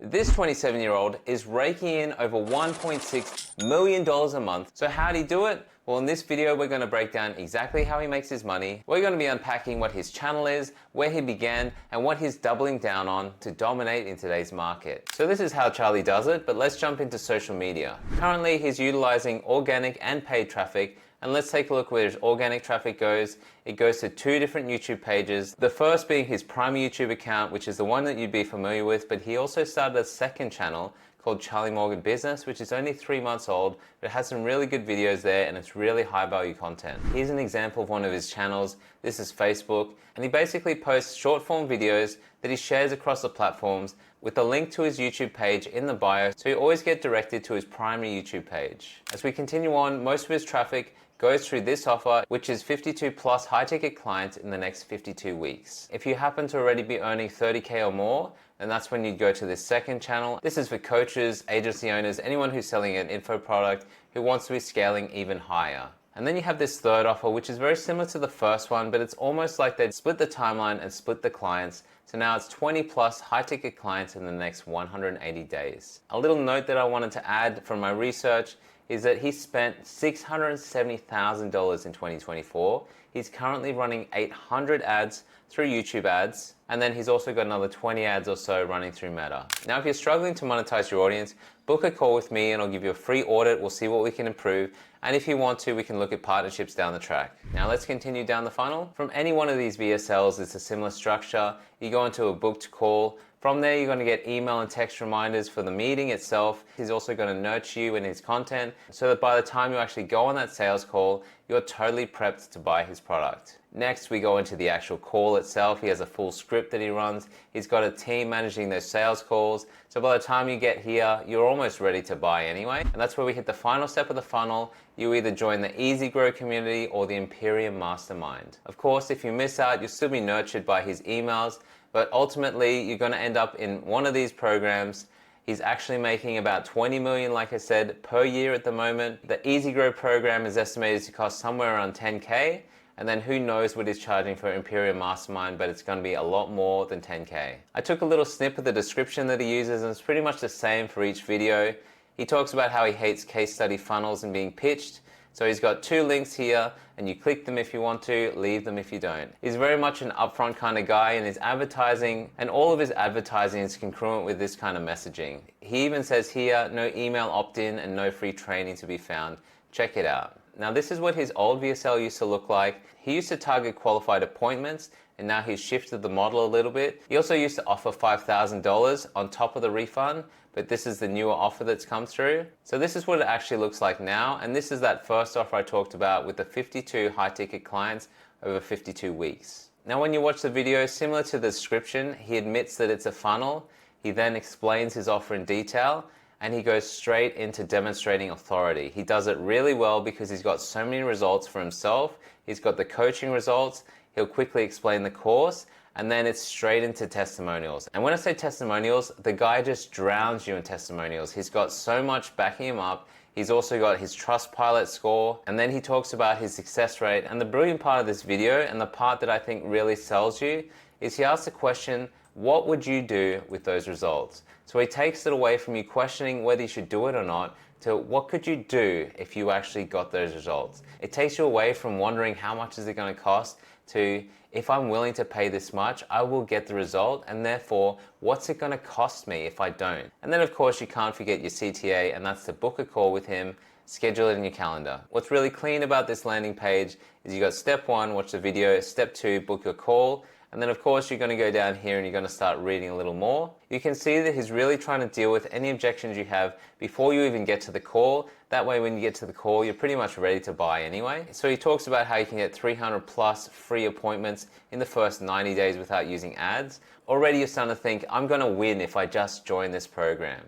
This 27-year-old is raking in over $1.6 million a month. So how do you do it? Well, in this video, we're going to break down exactly how he makes his money. We're going to be unpacking what his channel is, where he began, and what he's doubling down on to dominate in today's market. So this is how Charlie does it, but let's jump into social media. Currently, he's utilizing organic and paid traffic. And let's take a look where his organic traffic goes. It goes to two different YouTube pages. The first being his primary YouTube account, which is the one that you'd be familiar with, but he also started a second channel called Charlie Morgan Business, which is only 3 months old, but it has some really good videos there and it's really high value content. Here's an example of one of his channels. This is Facebook, and he basically posts short form videos that he shares across the platforms with a link to his YouTube page in the bio, so you always get directed to his primary YouTube page. As we continue on, most of his traffic goes through this offer, which is 52 plus high ticket clients in the next 52 weeks. If you happen to already be earning 30K or more, then that's when you'd go to this second channel. This is for coaches, agency owners, anyone who's selling an info product who wants to be scaling even higher. And then you have this third offer, which is very similar to the first one, but it's almost like they'd split the timeline and split the clients. So now it's 20 plus high ticket clients in the next 180 days. A little note that I wanted to add from my research is that he spent $670,000 in 2024. He's currently running 800 ads through YouTube ads, and then he's also got another 20 ads or so running through Meta. Now, if you're struggling to monetize your audience, book a call with me and I'll give you a free audit. We'll see what we can improve. And if you want to, we can look at partnerships down the track. Now let's continue down the funnel. From any one of these VSLs, it's a similar structure. You go into a booked call. From there, you're going to get email and text reminders for the meeting itself. He's also going to nurture you in his content so that by the time you actually go on that sales call, you're totally prepped to buy his product. Next, we go into the actual call itself. He has a full script that he runs. He's got a team managing those sales calls. So by the time you get here, you're almost ready to buy anyway. And that's where we hit the final step of the funnel. You either join the Easy Grow community or the Imperium Mastermind. Of course, if you miss out, you'll still be nurtured by his emails, but ultimately you're going to end up in one of these programs. He's actually making about 20 million, like I said, per year at the moment. The Easy Grow program is estimated to cost somewhere around 10K. And then who knows what he's charging for Imperium Mastermind, but it's going to be a lot more than 10K. I took a little snip of the description that he uses, and it's pretty much the same for each video. He talks about how he hates case study funnels and being pitched. So he's got two links here, and you click them if you want to, leave them if you don't. He's very much an upfront kind of guy, and his advertising, and all of his advertising is congruent with this kind of messaging. He even says here, no email opt-in and no free training to be found. Check it out. Now this is what his old VSL used to look like. He used to target qualified appointments, and now he's shifted the model a little bit. He also used to offer $5,000 on top of the refund, but this is the newer offer that's come through. So this is what it actually looks like now, and this is that first offer I talked about with the 52 high ticket clients over 52 weeks. Now when you watch the video, similar to the description, he admits that it's a funnel. He then explains his offer in detail, and he goes straight into demonstrating authority. He does it really well because he's got so many results for himself. He's got the coaching results. He'll quickly explain the course, and then it's straight into testimonials. And when I say testimonials, the guy just drowns you in testimonials. He's got so much backing him up. He's also got his Trustpilot score, and then he talks about his success rate. And the brilliant part of this video, and the part that I think really sells you, is he asks the question, what would you do with those results? So he takes it away from you questioning whether you should do it or not to what could you do if you actually got those results. It takes you away from wondering how much is it going to cost to if I'm willing to pay this much, I will get the result, and therefore what's it going to cost me if I don't? And then of course you can't forget your CTA, and that's to book a call with him, schedule it in your calendar. What's really clean about this landing page is you got step 1, watch the video, step 2, book your call, and then of course you're going to go down here and you're going to start reading a little more. You can see that he's really trying to deal with any objections you have before you even get to the call. That way when you get to the call, you're pretty much ready to buy anyway. So he talks about how you can get 300 plus free appointments in the first 90 days without using ads. Already you're starting to think, I'm going to win if I just join this program.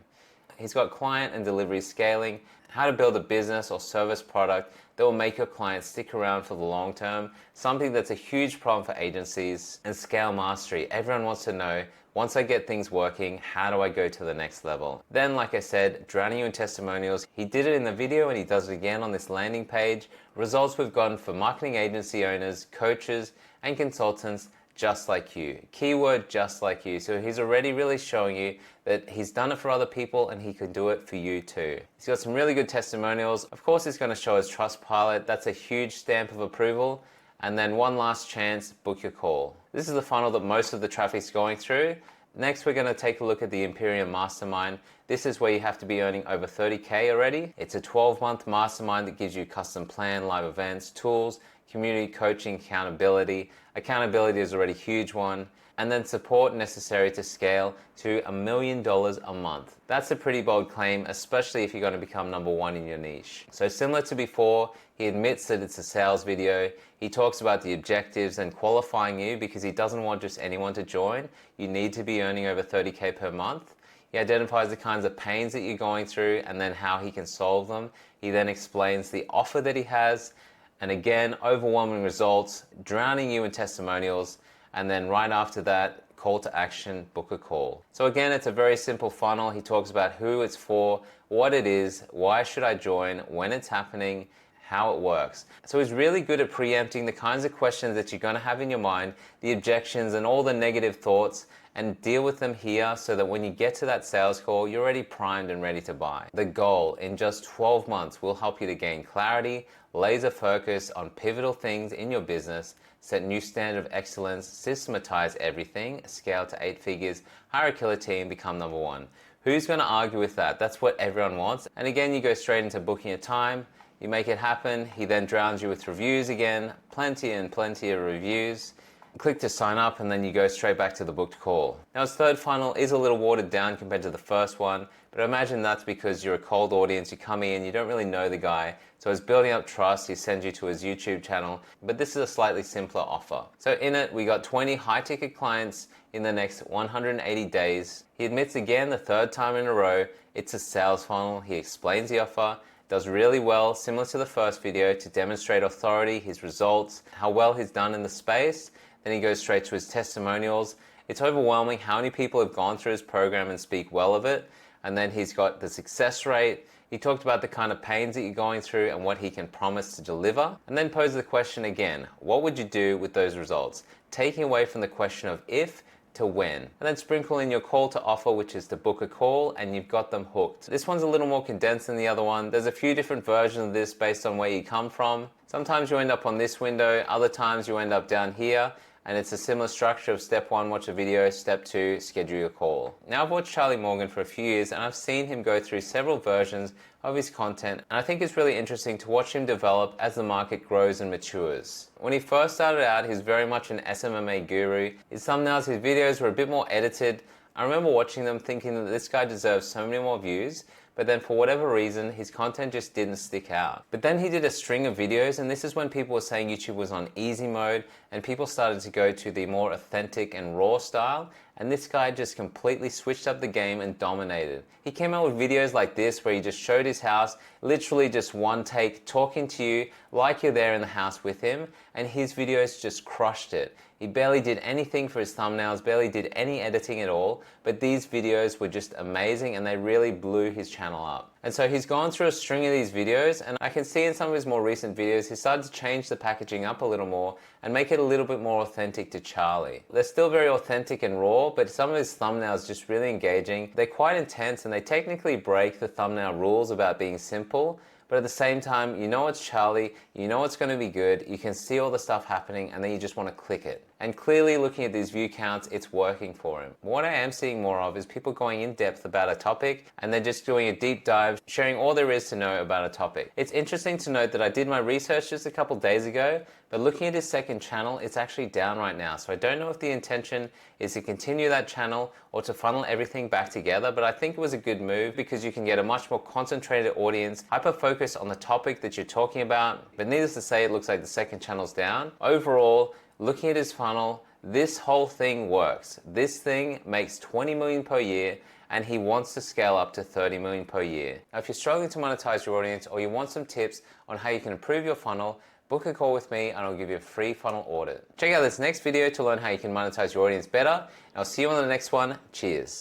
He's got client and delivery scaling, how to build a business or service product that will make your clients stick around for the long term, something that's a huge problem for agencies, and scale mastery. Everyone wants to know, once I get things working, how do I go to the next level? Then, like I said, drowning you in testimonials. He did it in the video and he does it again on this landing page. Results we've gotten for marketing agency owners, coaches, and consultants just like you. Keyword just like you. So he's already really showing you that he's done it for other people and he could do it for you too. He's got some really good testimonials. Of course, he's going to show his Trustpilot. That's a huge stamp of approval. And then one last chance, book your call. This is the funnel that most of the traffic's going through. Next, we're going to take a look at the Imperium Mastermind. This is where you have to be earning over 30K already. It's a 12-month mastermind that gives you custom plan, live events, tools, community coaching, accountability. Accountability is already a huge one. And then support necessary to scale to $1 million a month. That's a pretty bold claim, especially if you're going to become number one in your niche. So similar to before, he admits that it's a sales video. He talks about the objectives and qualifying you because he doesn't want just anyone to join. You need to be earning over 30K per month. He identifies the kinds of pains that you're going through and then how he can solve them. He then explains the offer that he has. And again, overwhelming results, drowning you in testimonials. And then right after that, call to action, book a call. So again, it's a very simple funnel. He talks about who it's for, what it is, why should I join, when it's happening, how it works. So he's really good at preempting the kinds of questions that you're going to have in your mind, the objections and all the negative thoughts, and deal with them here so that when you get to that sales call, you're already primed and ready to buy. The goal in just 12 months will help you to gain clarity, laser focus on pivotal things in your business, set new standard of excellence, systematize everything, scale to 8 figures, hire a killer team, become number one. Who's going to argue with that? That's what everyone wants. And again, you go straight into booking a time, you make it happen. He then drowns you with reviews again, plenty and plenty of reviews. Click to sign up and then you go straight back to the booked call. Now his third funnel is a little watered down compared to the first one, but I imagine that's because you're a cold audience, you come in, you don't really know the guy, so he's building up trust, he sends you to his YouTube channel, but this is a slightly simpler offer. So in it, we got 20 high ticket clients in the next 180 days. He admits again the third time in a row, it's a sales funnel. He explains the offer, does really well, similar to the first video, to demonstrate authority, his results, how well he's done in the space. Then he goes straight to his testimonials. It's overwhelming how many people have gone through his program and speak well of it. And then he's got the success rate. He talked about the kind of pains that you're going through and what he can promise to deliver. And then pose the question again, what would you do with those results? Taking away from the question of if to when. And then sprinkle in your call to offer, which is to book a call, and you've got them hooked. This one's a little more condensed than the other one. There's a few different versions of this based on where you come from. Sometimes you end up on this window, other times you end up down here. And it's a similar structure of step 1, watch a video, step 2, schedule your call. Now I've watched Charlie Morgan for a few years and I've seen him go through several versions of his content, and I think it's really interesting to watch him develop as the market grows and matures. When he first started out, he was very much an SMMA guru. His thumbnails, his videos were a bit more edited. I remember watching them thinking that this guy deserves so many more views, but then for whatever reason, his content just didn't stick out. But then he did a string of videos, and this is when people were saying YouTube was on easy mode, and people started to go to the more authentic and raw style, and this guy just completely switched up the game and dominated. He came out with videos like this where he just showed his house, literally just one take, talking to you like you're there in the house with him, and his videos just crushed it. He barely did anything for his thumbnails, barely did any editing at all, but these videos were just amazing and they really blew his channel up. And so he's gone through a string of these videos, and I can see in some of his more recent videos, he started to change the packaging up a little more and make it a little bit more authentic to Charlie. They're still very authentic and raw, but some of his thumbnails just really engaging. They're quite intense and they technically break the thumbnail rules about being simple, but at the same time, you know it's Charlie, you know it's going to be good, you can see all the stuff happening, and then you just want to click it. And clearly looking at these view counts, it's working for him. What I am seeing more of is people going in depth about a topic and they're just doing a deep dive, sharing all there is to know about a topic. It's interesting to note that I did my research just a couple days ago, but looking at his second channel, it's actually down right now. So I don't know if the intention is to continue that channel or to funnel everything back together, but I think it was a good move because you can get a much more concentrated audience, hyper-focus on the topic that you're talking about. But needless to say, it looks like the second channel's down. Overall, looking at his funnel, this whole thing works. This thing makes 20 million per year, and he wants to scale up to 30 million per year. Now, if you're struggling to monetize your audience or you want some tips on how you can improve your funnel, book a call with me and I'll give you a free funnel audit. Check out this next video to learn how you can monetize your audience better, and I'll see you on the next one. Cheers.